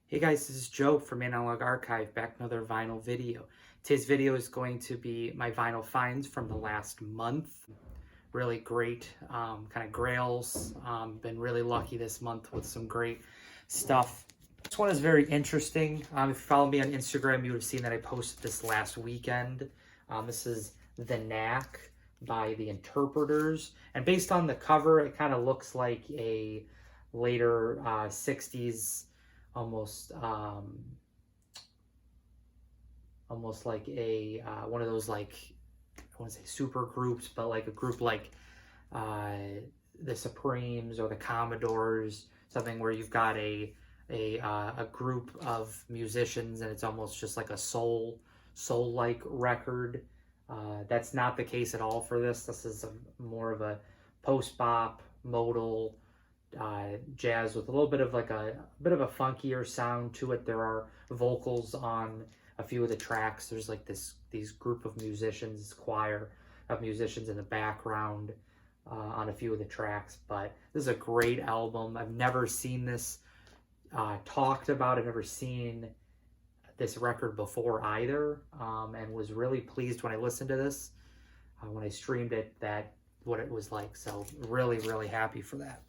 Hey guys, this is Joe from Analog Archive, back with another vinyl video. Today's video is going to be my vinyl finds from the last month. Really great kind of grails. Been really lucky this month with some great stuff. This one is very interesting. If you follow me on Instagram, you would have seen that I posted this last weekend. This is the Knack by the Interpreters. And based on the cover, it kind of looks like a later 60s almost like a one of those, like, I want to say super groups, but like a group like the Supremes or the Commodores, something where you've got a group of musicians and it's almost just like a soul-like record. That's not the case at all for this. This is more of a post-bop modal jazz with a little bit of like a a funkier sound to it. There are vocals on a few of the tracks. There's like these group of musicians, this choir of musicians in the background on a few of the tracks. But this is a great album. I've never seen this talked about. I've never seen this record before either, and was really pleased when I listened to this when I streamed it, that what it was like. So really happy for that.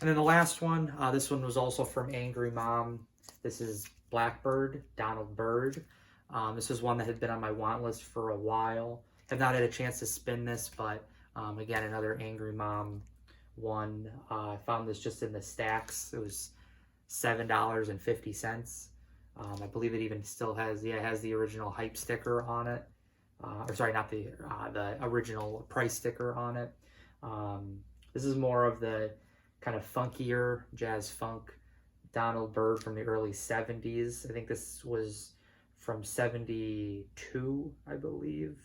And then the last one, this one was also from Angry Mom. This is Blackbird, Donald Byrd. This is one that had been on my want list for a while. Have not had a chance to spin this, but again, another Angry Mom one. I found this just in the stacks. It was $7.50. I believe it even still has, it has the original hype sticker on it. Or sorry, not the original price sticker on it. This is more of the kind of funkier jazz funk Donald Byrd from the early 70s. I think this was from 72, I believe.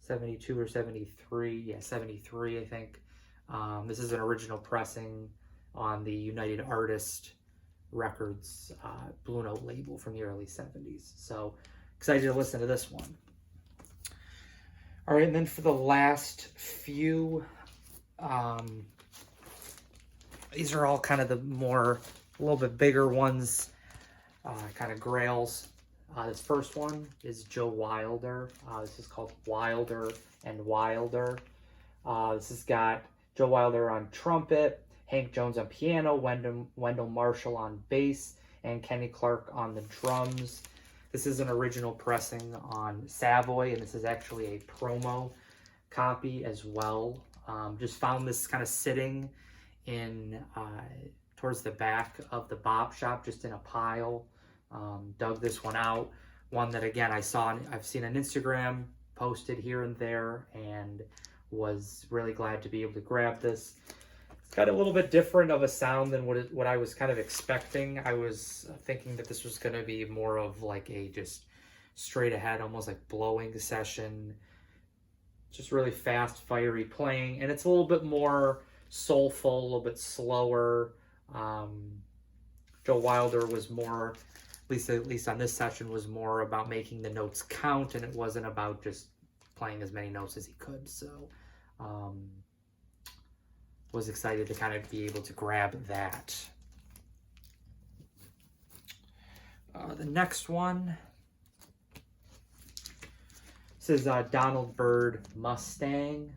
72 or 73. Yeah, 73, I think. This is an original pressing on the United Artist Records Blue Note label from the early 70s. So excited to listen to this one. All right, and then for the last few, these are all kind of the more, a little bit bigger ones, kind of grails. This first one is Joe Wilder. This is called Wilder and Wilder. This has got Joe Wilder on trumpet, Hank Jones on piano, Wendell Marshall on bass, and Kenny Clark on the drums. This is an original pressing on Savoy, and this is actually a promo copy as well. Just found this kind of sitting in towards the back of the bop shop, just in a pile. Dug this one out. One that, again, I've seen on Instagram posted here and there, and was really glad to be able to grab this. It's got a little bit different of a sound than what I was kind of expecting. I was thinking that this was going to be more of like a just straight ahead, almost like blowing session, just really fast, fiery playing, and it's a little bit more soulful, a little bit slower. Joe Wilder was more, at least on this session, was more about making the notes count, and it wasn't about just playing as many notes as he could. So was excited to kind of be able to grab that. The next one, this is Donald Byrd Mustang.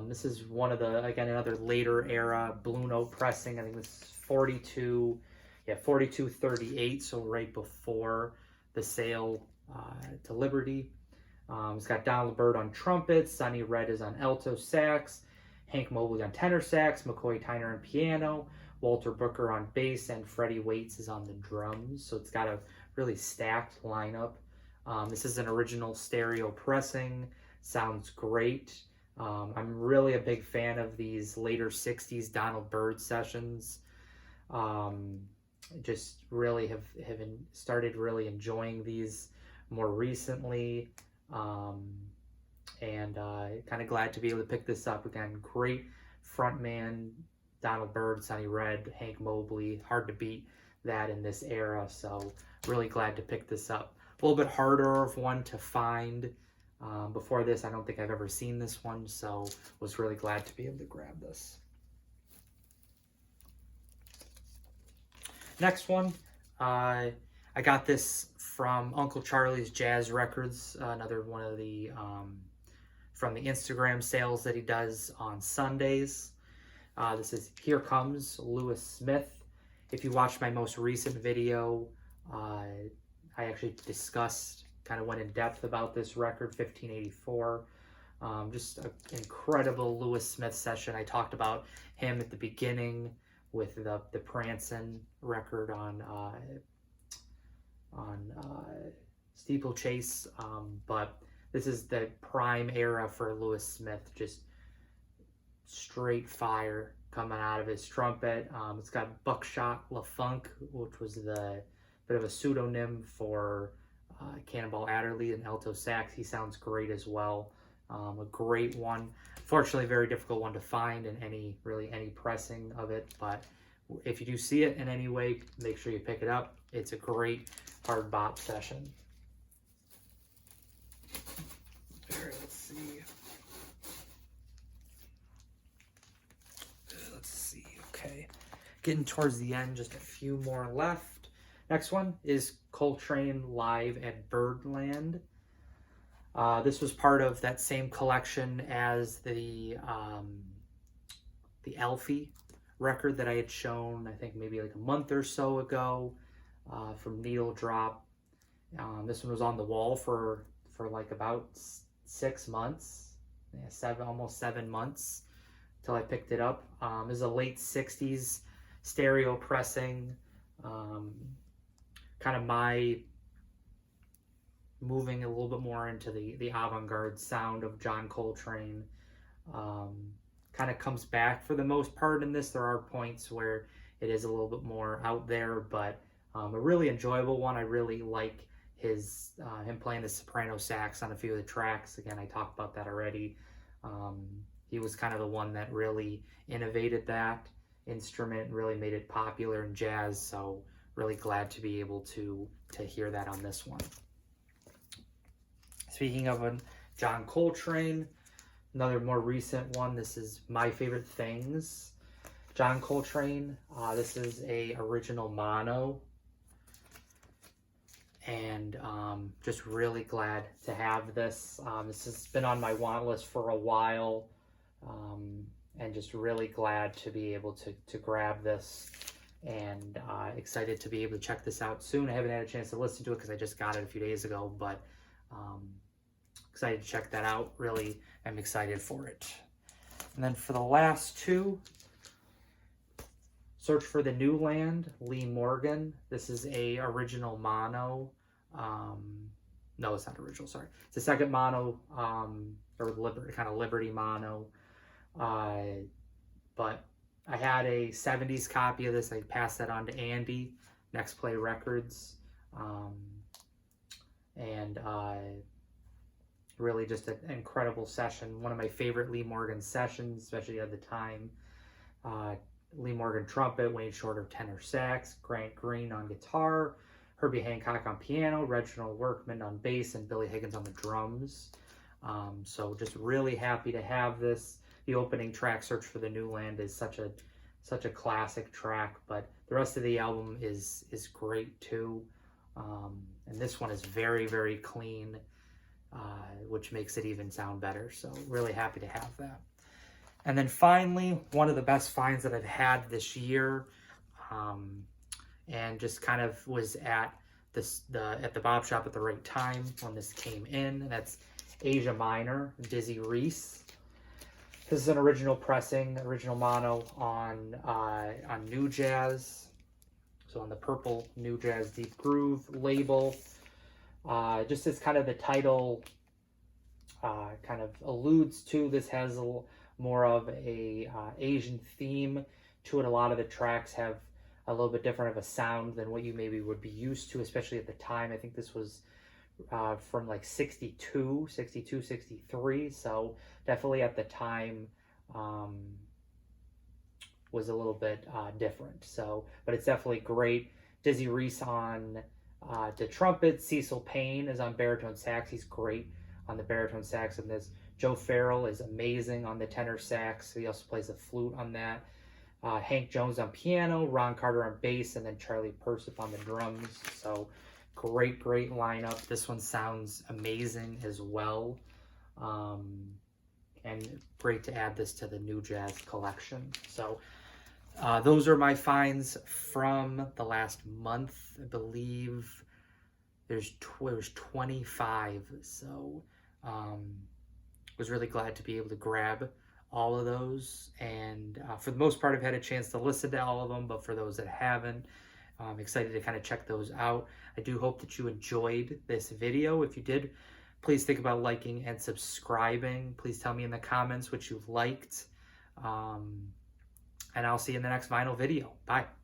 This is one of the, again, another later era Blue Note pressing. I think this is 4238, so right before the sale to Liberty. It's got Donald Byrd on trumpet, Sonny Red is on alto sax, Hank Mobley on tenor sax, McCoy Tyner on piano, Walter Booker on bass, and Freddie Waits is on the drums. So it's got a really stacked lineup. This is an original stereo pressing. Sounds great. I'm really a big fan of these later 60s Donald Byrd sessions. Just really have started really enjoying these more recently. And kind of glad to be able to pick this up again. Great frontman, Donald Byrd, Sonny Red, Hank Mobley. Hard to beat that in this era. So really glad to pick this up. A little bit harder of one to find. Before this, I don't think I've ever seen this one, so was really glad to be able to grab this. Next one, I got this from Uncle Charlie's Jazz Records, another one of the from the Instagram sales that he does on Sundays. This is Here Comes Lewis Smith. If you watched my most recent video, I actually discussed, kind of went in depth about this record, 1584. Just an incredible Lewis Smith session. I talked about him at the beginning with the Prancin record on Steeplechase, but this is the prime era for Lewis Smith. Just straight fire coming out of his trumpet. It's got Buckshot LaFunk, which was the bit of a pseudonym for Cannonball Adderley, and alto sax. He sounds great as well. A great one. Fortunately, very difficult one to find in any pressing of it, but if you do see it in any way, make sure you pick it up. It's a great hard bop session. All right, let's see. Okay, getting towards the end, just a few more left. Next one is Coltrane live at Birdland. This was part of that same collection as the Alfie record that I had shown, I think maybe like a month or so ago, from Needle Drop. This one was on the wall for like about 6 months, almost 7 months, till I picked it up. This is a late 60s stereo pressing, kind of my moving a little bit more into the avant-garde sound of John Coltrane. Kind of comes back for the most part in this. There are points where it is a little bit more out there, but a really enjoyable one. I really like him playing the soprano sax on a few of the tracks. Again, I talked about that already. He was kind of the one that really innovated that instrument, really made it popular in jazz, so really glad to be able to hear that on this one. Speaking of John Coltrane, another more recent one, this is My Favorite Things. John Coltrane, this is a original mono, and just really glad to have this. This has been on my want list for a while, and just really glad to be able to grab this, and excited to be able to check this out soon. I haven't had a chance to listen to it because I just got it a few days ago, but excited to check that out. Really am excited for it. And then for the last two, Search for the New Land, Lee Morgan. This is a original mono. No, it's not original, sorry. It's a second mono, or kind of Liberty mono. But I had a 70s copy of this. I passed that on to Andy, Next Play Records. And really just an incredible session. One of my favorite Lee Morgan sessions, especially at the time. Lee Morgan trumpet, Wayne Shorter tenor sax, Grant Green on guitar, Herbie Hancock on piano, Reginald Workman on bass, and Billy Higgins on the drums. So just really happy to have this. The opening track, Search for the New Land, is such a classic track, but the rest of the album is great too. And this one is very, very clean, which makes it even sound better. So really happy to have that. And then finally, one of the best finds that I've had this year, and just kind of was at the Bop Shop at the right time when this came in. And that's Asia Minor, Dizzy Reese. This is an original pressing, original mono on New Jazz. So on the purple New Jazz Deep Groove label. Just as kind of the title kind of alludes to, this has a little more of a Asian theme to it. A lot of the tracks have a little bit different of a sound than what you maybe would be used to, especially at the time. I think this was from like 62, 63, so definitely at the time was a little bit different. So, but it's definitely great. Dizzy Reese on the trumpet. Cecil Payne is on baritone sax. He's great on the baritone sax in this. Joe Farrell is amazing on the tenor sax. He also plays the flute on that. Hank Jones on piano, Ron Carter on bass, and then Charlie Persip on the drums. So great lineup. This one sounds amazing as well. And great to add this to the New Jazz collection. So those are my finds from the last month. I believe there's 25. So was really glad to be able to grab all of those. And for the most part, I've had a chance to listen to all of them, but for those that haven't, I'm excited to kind of check those out. I do hope that you enjoyed this video. If you did, please think about liking and subscribing. Please tell me in the comments what you've liked. And I'll see you in the next vinyl video. Bye.